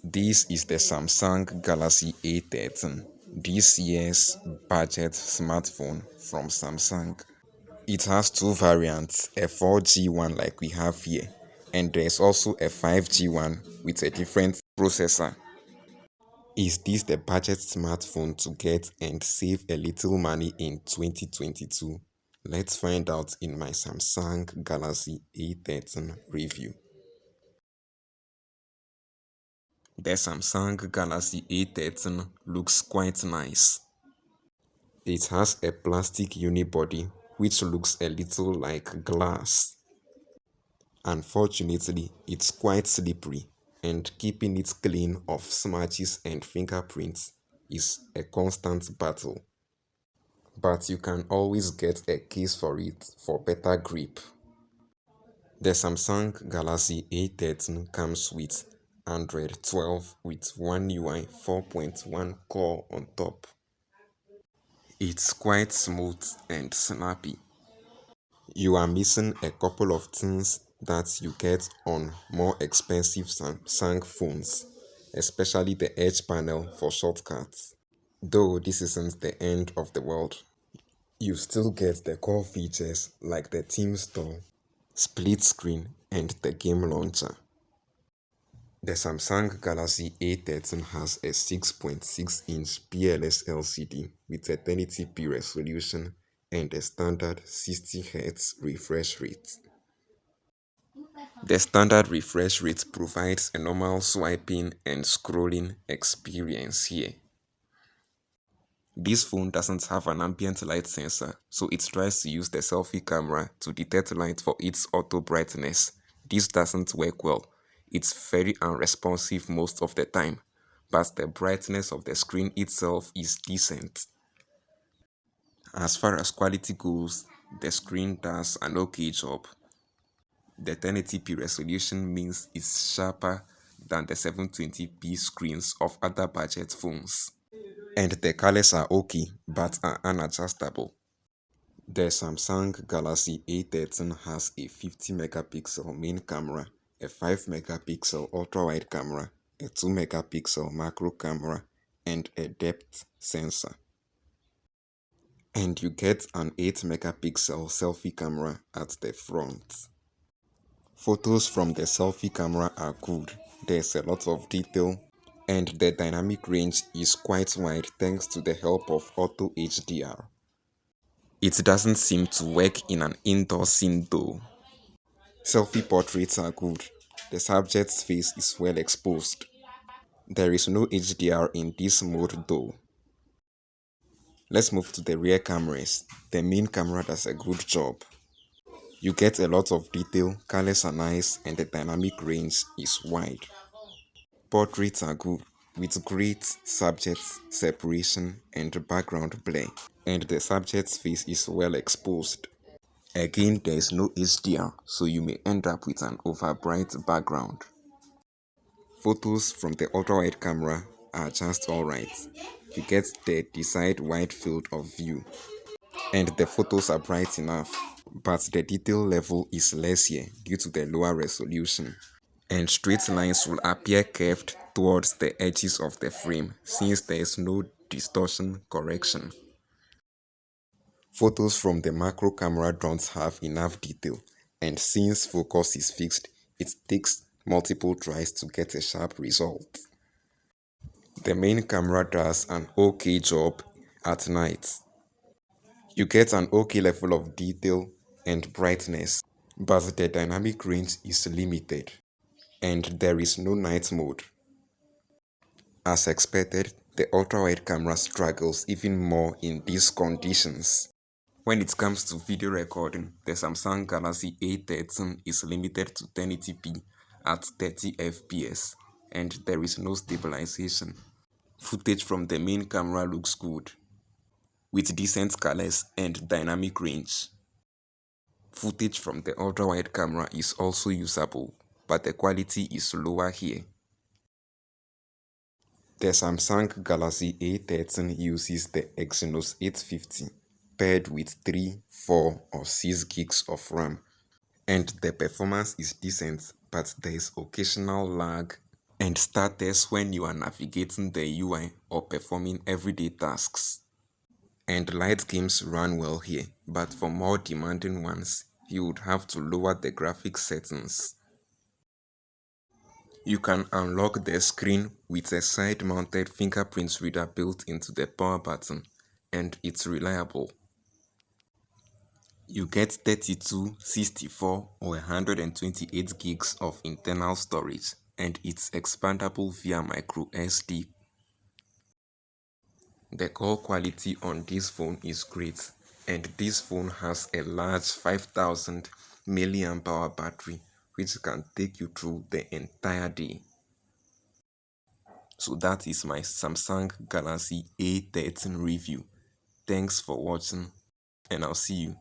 This is the Samsung Galaxy A13, this year's budget smartphone from Samsung. It has two variants, a 4G one like we have here, and there's also a 5G one with a different processor. Is this the budget smartphone to get and save a little money in 2022? Let's find out in my Samsung Galaxy A13 review. The Samsung Galaxy A13 looks quite nice. It has a plastic unibody which looks a little like glass. Unfortunately, it's quite slippery and keeping it clean of smudges and fingerprints is a constant battle. But you can always get a case for it for better grip. The Samsung Galaxy A13 comes with Android 12 with One UI 4.1 core on top. It's quite smooth and snappy. You are missing a couple of things that you get on more expensive Samsung phones, especially the edge panel for shortcuts. Though this isn't the end of the world, you still get the core features like the theme store, split screen, and the game launcher. The Samsung Galaxy A13 has a 6.6-inch PLS LCD with a 1080p resolution and a standard 60Hz refresh rate. The standard refresh rate provides a normal swiping and scrolling experience here. This phone doesn't have an ambient light sensor, so it tries to use the selfie camera to detect light for its auto brightness. This doesn't work well. It's very unresponsive most of the time, but the brightness of the screen itself is decent. As far as quality goes, the screen does an okay job. The 1080p resolution means it's sharper than the 720p screens of other budget phones. And the colors are okay but are unadjustable. The Samsung Galaxy A13 has a 50 megapixel main camera, a 5 megapixel ultra-wide camera, a 2 megapixel macro camera, and a depth sensor. And you get an 8 megapixel selfie camera at the front. Photos from the selfie camera are good. There's a lot of detail and the dynamic range is quite wide thanks to the help of Auto HDR. It doesn't seem to work in an indoor scene though. Selfie portraits are good. The subject's face is well exposed. There is no HDR in this mode though. Let's move to the rear cameras. The main camera does a good job. You get a lot of detail, colors are nice, and the dynamic range is wide. Portraits are good, with great subject separation and background blur, and the subject's face is well exposed. Again, there is no HDR, so you may end up with an overbright background. Photos from the ultra-wide camera are just alright. You get the desired wide field of view, and the photos are bright enough, but the detail level is less here due to the lower resolution. And straight lines will appear curved towards the edges of the frame since there is no distortion correction. Photos from the macro camera don't have enough detail, and since focus is fixed, it takes multiple tries to get a sharp result. The main camera does an okay job at night. You get an okay level of detail and brightness, but the dynamic range is limited, and there is no night mode. As expected, the ultra-wide camera struggles even more in these conditions. When it comes to video recording, the Samsung Galaxy A13 is limited to 1080p at 30 fps, and there is no stabilization. Footage from the main camera looks good, with decent colors and dynamic range. Footage from the ultra-wide camera is also usable, but the quality is lower here. The Samsung Galaxy A13 uses the Exynos 850 paired with 3, 4 or 6 gigs of RAM, and the performance is decent, but there is occasional lag and starters when you are navigating the UI or performing everyday tasks. And light games run well here, but for more demanding ones, you would have to lower the graphics settings. You can unlock the screen with a side-mounted fingerprint reader built into the power button, and it's reliable. You get 32, 64, or 128 gigs of internal storage, and it's expandable via micro SD. The call quality on this phone is great, and this phone has a large 5000 milliamp hour battery which can take you through the entire day. So that is my Samsung Galaxy A13 review. Thanks for watching, and I'll see you